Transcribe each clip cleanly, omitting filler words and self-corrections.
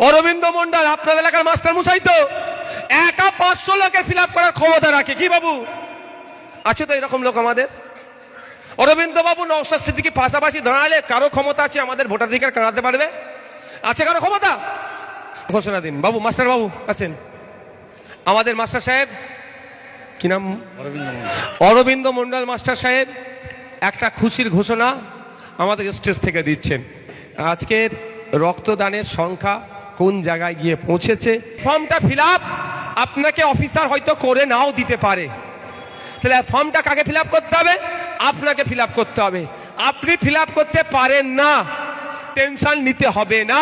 অরবিন্দ মন্ডল আপনাদের এলাকার মাস্টার মশাই তো একা 500 লোকের ফিল আপ করার ক্ষমতা রাখে কি বাবু? আছে তো এরকম লোক আমাদের? অরবিন্দ বাবু নওশাদ সিদ্দিকী পাশাপাশি দাঁড়ালে কারো ক্ষমতা আছে আমাদের ভোটাধিকার কাটাতে পারবে? আছে কারো ক্ষমতা? ঘোষণা দিন বাবু। মাস্টার বাবু আছেন আমাদের মাস্টার সাহেব, কি নাম? অরবিন্দ মন্ডল মাস্টার সাহেব একটা খুশির ঘোষণা আমাদের স্টেজ থেকে দিচ্ছেন। আজকের রক্তদানের সংখ্যা কোন জায়গায় গিয়ে পৌঁছেছে, ফর্মটা ফিল আপ আপনাকে অফিসার হয়তো করে নাও দিতে পারে, তাহলে ফর্মটা কাকে ফিল আপ করতে হবে? আপনাকে ফিল আপ করতে হবে। আপনি ফিল আপ করতে পারেন না, টেনশন নিতে হবে না।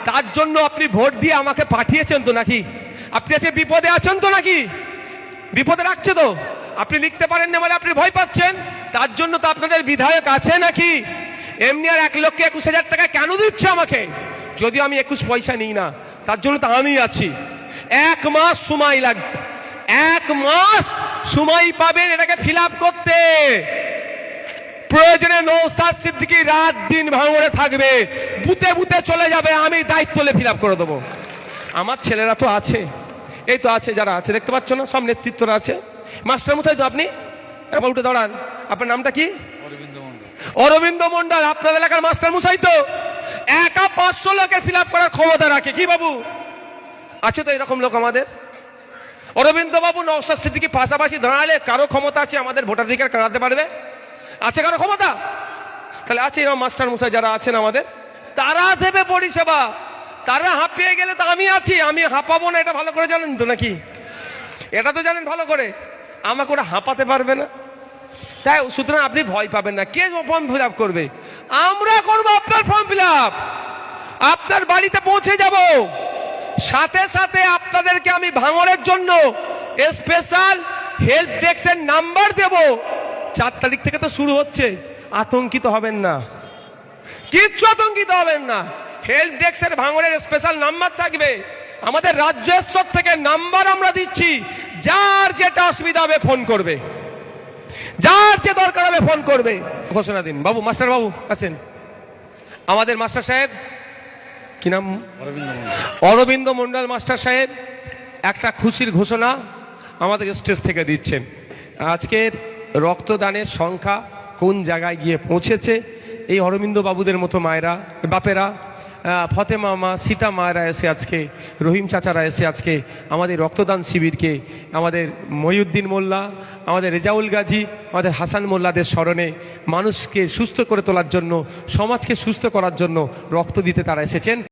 তার জন্য আপনি ভোট দিয়ে আমাকে পাঠিয়েছেন তো নাকি? আপনি আজকে বিপদে আছেন তো নাকি? বিপদে রাখছে তো, আপনি লিখতে পারেন না বলে আপনি ভয় পাচ্ছেন। তার জন্য তো আপনাদের বিধায়ক আছে নাকি? এমনি আর 1,21,000 টাকা কেন দিচ্ছে আমাকে? যদিও আমি 21 পয়সা নিই না, তার জন্য তো আমি আছি। 1 মাস সময় লাগবে, 1 মাস সময় পাবেন এটাকে ফিল আপ করতে। প্রয়োজনে নওশাদ সিদ্দিকী রাত দিন ভাঙড়ে থাকবে, বুতে বুতে চলে যাবে, আমি দায়িত্ব নিয়ে ফিল আপ করে দেবো। আমার ছেলেরা তো আছে, এই তো আছে, যারা আছে দেখতে পাচ্ছ না, সব নেতৃত্বরা আছে। মাস্টার মশাই তো আপনি, একবার উঠে দাঁড়ান। আপনার নামটা কি? অরবিন্দ মন্ডল আপনাদের এলাকার মাস্টার মশাই তো একা 500 লোকের ফিল আপ করার ক্ষমতা রাখে কি বাবু? আছে তো এরকম লোক আমাদের? অরবিন্দ বাবু নওশাদ সিদ্দিকী পাশাপাশি দাঁড়ালে কারো ক্ষমতা আছে আমাদের ভোটাধিকার কাটাতে পারবে? আছে কারো ক্ষমতা? তাহলে আছে এরকম মাস্টার মশাই যারা আছেন আমাদের, তারা দেবে পরিষেবা। তারা হাঁপিয়ে গেলে তো আমি আছি, আমি হাঁপাবো না, এটা ভালো করে জানেন তো নাকি? এটা তো জানেন ভালো করে, আমাকে ওরা হাঁপাতে পারবে না। তাই সুতরাং আপনি ভয় পাবেন না। কে ফর্ম ফিল আপ করবে? আমরা করবো আপনার ফর্ম ফিল আপ, আপনার বাড়িতে পৌঁছে যাব। সাথে সাথে আপনাদেরকে আমি ভাঙড়ের জন্য স্পেশাল হেল্প ডেস্কের নাম্বার দেব। 4 তারিখ থেকে তো শুরু হচ্ছে, আতঙ্কিত হবেন না, কিচ্ছু আতঙ্কিত হবেন না। হেল্প ডেস্কের ভাঙড়ের স্পেশাল নাম্বার থাকবে, আমাদের রাজ্য স্তর থেকে নাম্বার আমরা দিচ্ছি। যার যেটা অসুবিধা হবে ফোন করবে, যার যে দরকার হবে ফোন করবে। ঘোষণা দিন বাবু। মাস্টার বাবু আছেন আমাদের মাস্টার সাহেব, কি নাম? অরবিন্দ মন্ডল মাস্টার সাহেব একটা খুশির ঘোষণা আমাদের স্টেজ থেকে দিচ্ছেন। আজকের রক্তদানের সংখ্যা কোন জায়গায় গিয়ে পৌঁছেছে, এই অরবিন্দ বাবুদের মতো মায়েরা, বাপেরা, ফতেমা মা, সীতা মায়েরা এসে আজকে, রহিম চাচারা এসে আজকে আমাদের রক্তদান শিবিরকে, আমাদের মহিউদ্দিন মোল্লা, আমাদের রেজাউল গাজী, আমাদের হাসান মোল্লাদের স্মরণে মানুষকে সুস্থ করে তোলার জন্য, সমাজকে সুস্থ করার জন্য রক্ত দিতে তারা এসেছেন।